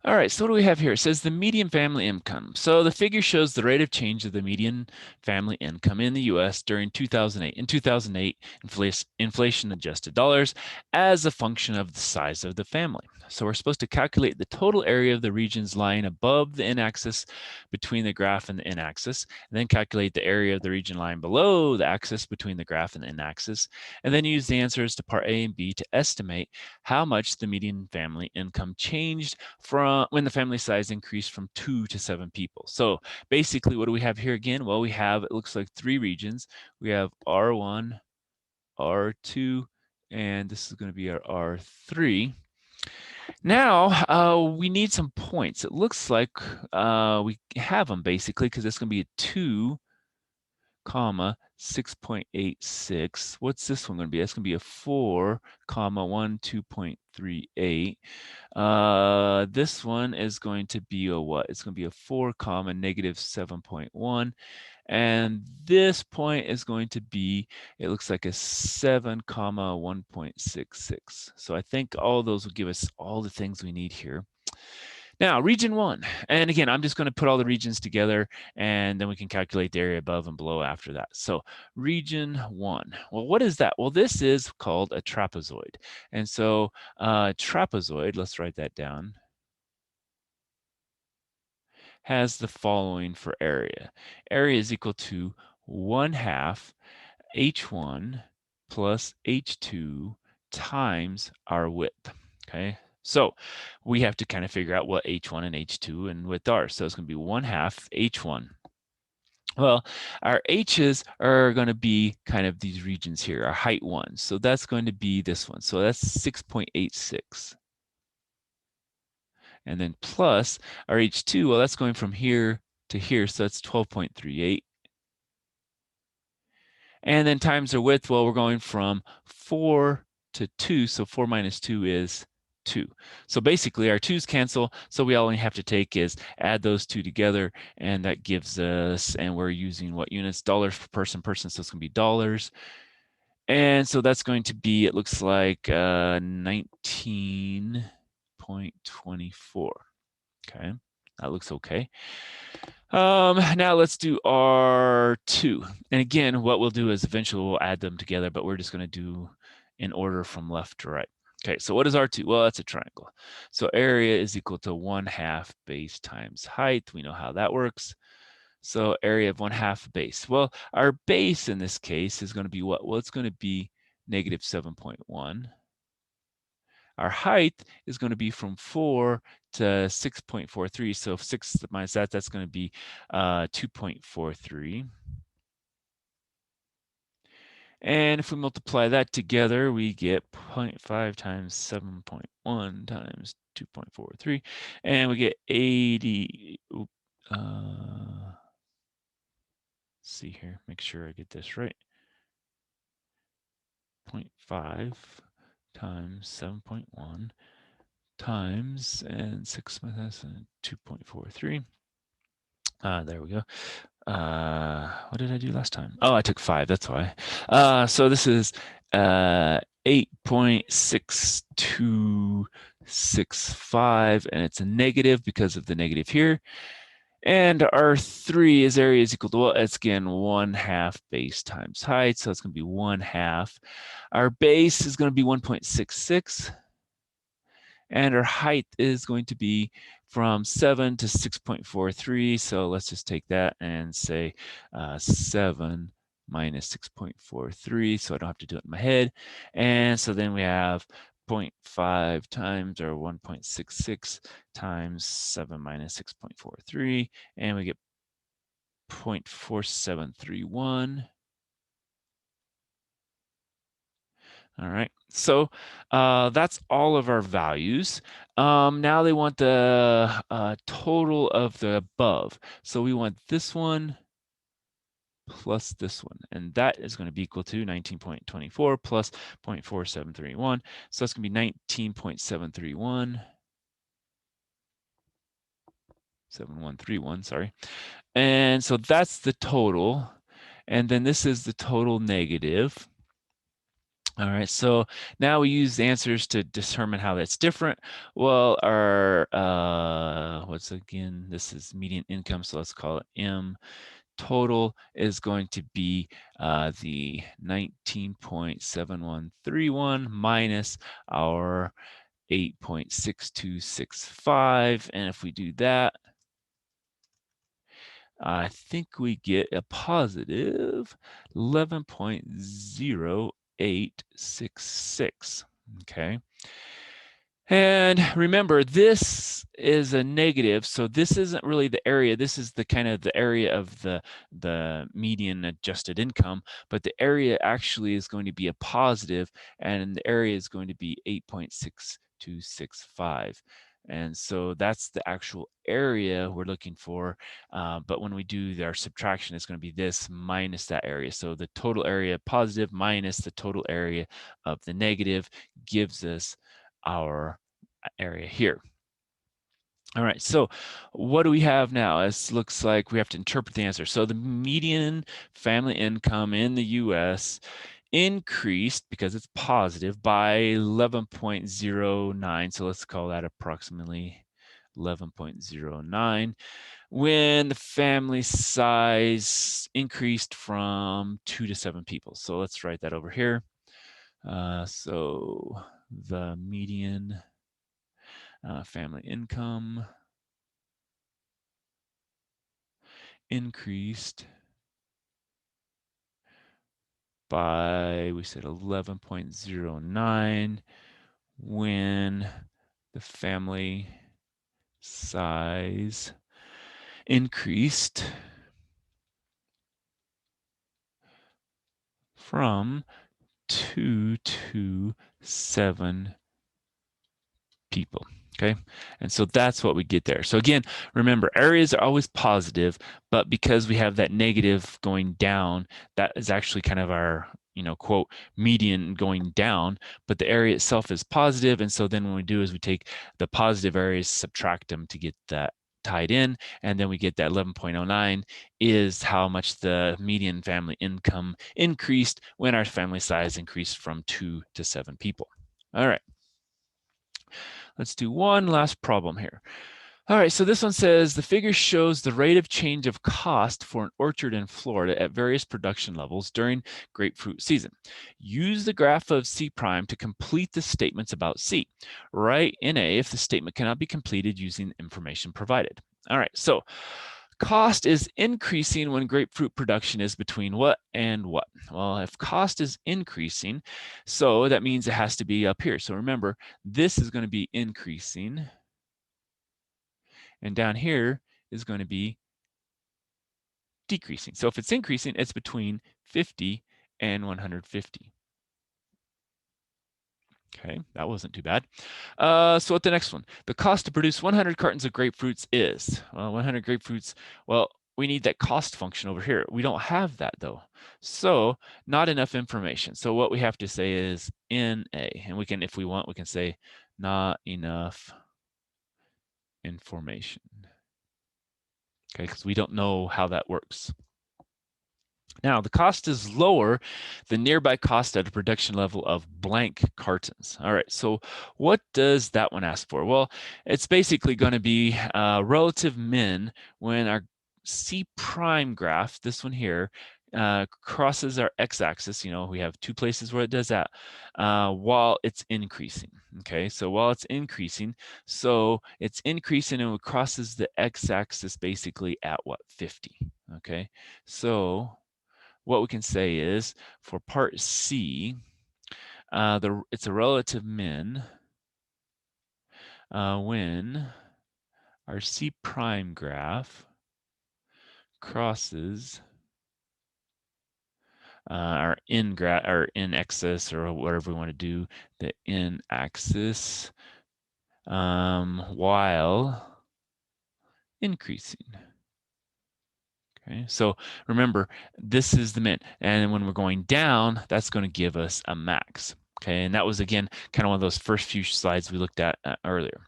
All right, so what do we have here? It says the median family income. So the figure shows the rate of change of the median family income in the US during 2008. In 2008, inflation adjusted dollars as a function of the size of the family. So we're supposed to calculate the total area of the regions lying above the n-axis between the graph and the n-axis, and then calculate the area of the region lying below the axis between the graph and the n-axis, and then use the answers to part A and B to estimate how much the median family income changed from when the family size increased from 2 to 7 people. So basically, what do we have here again? Well, we have, it looks like 3 regions. We have R1, R2, and this is going to be our R3. Now, we need some points. It looks like we have them basically because it's going to be a 2, comma 6.86. What's this one going to be? That's going to be a 4, comma 2.38. This one is going to be a what? It's going to be a 4, comma negative 7.1. And this point is going to be, it looks like a 7, comma 1.66. So I think all those will give us all the things we need here. Now, region 1. And again, I'm just going to put all the regions together, and then we can calculate the area above and below after that. So region 1. Well, what is that? Well, this is called a trapezoid. And so trapezoid, let's write that down, has the following for area. Area is equal to 1/2 h1 plus h2 times our width, okay? So we have to kind of figure out what h1 and h2 and width are. So it's going to be 1/2 h1. Well, our h's are going to be kind of these regions here, our height 1. So that's going to be this one. So that's 6.86. And then plus our h2, well, that's going from here to here. So that's 12.38. And then times our width, well, we're going from 4 to 2. So 4 minus 2 is 2. So basically our 2's cancel. So we all we have to take is add those two together. And that gives us, and we're using what units? Dollars per person. So it's going to be dollars. And so that's going to be, it looks like 19.24. Okay, that looks okay. Now let's do R2. And again, what we'll do is eventually we'll add them together, but we're just going to do in order from left to right. Okay, so what is R2? Well, that's a triangle. So area is equal to 1/2 base times height. We know how that works. So area of 1/2 base. Well, our base in this case is going to be what? Well, it's going to be negative 7.1. Our height is going to be from 4 to 6.43. So if 6 minus that, that's going to be 2.43. And if we multiply that together, we get 0.5 times 7.1 times 2.43. And we get 80. See here, make sure I get this right. 0.5 times 7.1 times and 6 minus 2.43. There we go. What did I do last time? Oh, I took 5. That's why. So this is 8.6265, and it's a negative because of the negative here. And our 3 is area is equal to, well, it's again 1/2 base times height. So it's going to be 1/2. Our base is going to be 1.66. And our height is going to be from 7 to 6.43. So let's just take that and say 7 minus 6.43. So I don't have to do it in my head. And so then we have 0.5 times or 1.66 times 7 minus 6.43. And we get 0.4731. All right, so that's all of our values. Now they want the total of the above. So we want this one plus this one, and that is going to be equal to 19.24 plus 0.4731. So that's going to be 19.731. 7131, sorry. And so that's the total. And then this is the total negative. All right, so now we use the answers to determine how that's different. Well, our, what's again, this is median income, so let's call it M. Total is going to be the 19.7131 minus our 8.6265. And if we do that, I think we get a positive 11.0866. Okay. And remember, this is a negative, so this isn't really the area. This is the kind of the area of the median adjusted income, but the area actually is going to be a positive, and the area is going to be 8.6265. And so that's the actual area we're looking for. But when we do our subtraction, it's going to be this minus that area. So the total area positive minus the total area of the negative gives us our area here. All right, so what do we have now? It looks like we have to interpret the answer. So the median family income in the US increased, because it's positive, by 11.09. So let's call that approximately 11.09, when the family size increased from 2 to 7 people. So let's write that over here. So the median family income increased by, we said 11.09, when the family size increased from 2 to 7 people. Okay, and so that's what we get there. So again, remember, areas are always positive, but because we have that negative going down, that is actually kind of our, quote, median going down, but the area itself is positive. And so then what we do is we take the positive areas, subtract them to get that tied in, and then we get that 11.09 is how much the median family income increased when our family size increased from 2 to 7 people. All right. Let's do one last problem here. All right, so this one says the figure shows the rate of change of cost for an orchard in Florida at various production levels during grapefruit season. Use the graph of C prime to complete the statements about C. Write in A if the statement cannot be completed using the information provided. All right, so cost is increasing when grapefruit production is between what and what? Well, if cost is increasing, so that means it has to be up here. So remember, this is going to be increasing, and down here is going to be decreasing. So if it's increasing, it's between 50 and 150. Okay, that wasn't too bad. So what the next one? The cost to produce 100 cartons of grapefruits is, well, 100 grapefruits, well, we need that cost function over here. We don't have that though. So not enough information. So what we have to say is NA, and we can, if we want, we can say not enough information. Okay, because we don't know how that works. Now, the cost is lower than nearby cost at a production level of blank cartons. All right, so what does that one ask for? Well, it's basically going to be relative min when our C prime graph, this one here, crosses our x-axis. We have two places where it does that while it's increasing. Okay, so while it's increasing, so it's increasing and it crosses the x-axis basically at what, 50. Okay, so what we can say is for part C, it's a relative min when our C prime graph crosses our x-axis, or whatever we want to do, the n-axis while increasing. Okay, so remember, this is the min, and when we're going down, that's going to give us a max. Okay, and that was, again, kind of one of those first few slides we looked at earlier.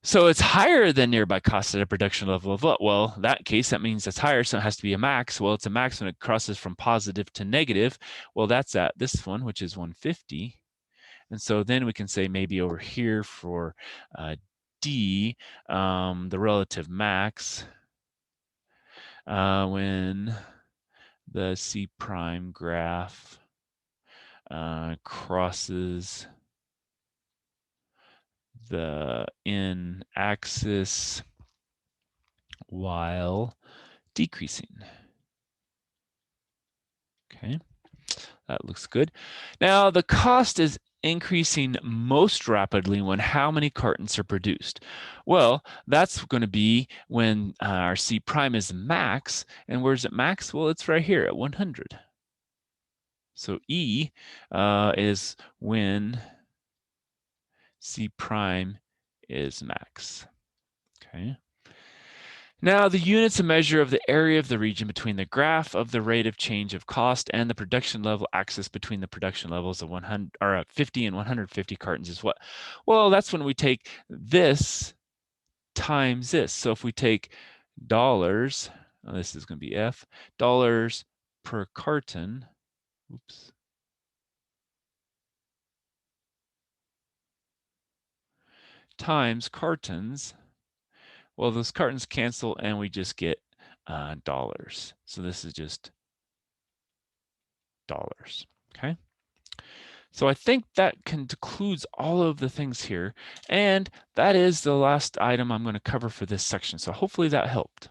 So it's higher than nearby cost at a production level of what? Well, in that case, that means it's higher, so it has to be a max. Well, it's a max when it crosses from positive to negative. Well, that's at this one, which is 150. And so then we can say maybe over here for D, the relative max, when the C prime graph crosses the n axis while decreasing. Okay, that looks good. Now the cost is increasing most rapidly when how many cartons are produced? Well, that's going to be when our C prime is max. And where's it max? Well, it's right here at 100. So E is when C prime is max. Okay. Now, the units of measure of the area of the region between the graph of the rate of change of cost and the production level axis between the production levels of 100 or 50 and 150 cartons is what? Well, that's when we take this times this. So if we take dollars, this is going to be F, dollars per carton, oops, times cartons, well, those cartons cancel and we just get dollars. So this is just dollars, okay? So I think that concludes all of the things here. And that is the last item I'm going to cover for this section. So hopefully that helped.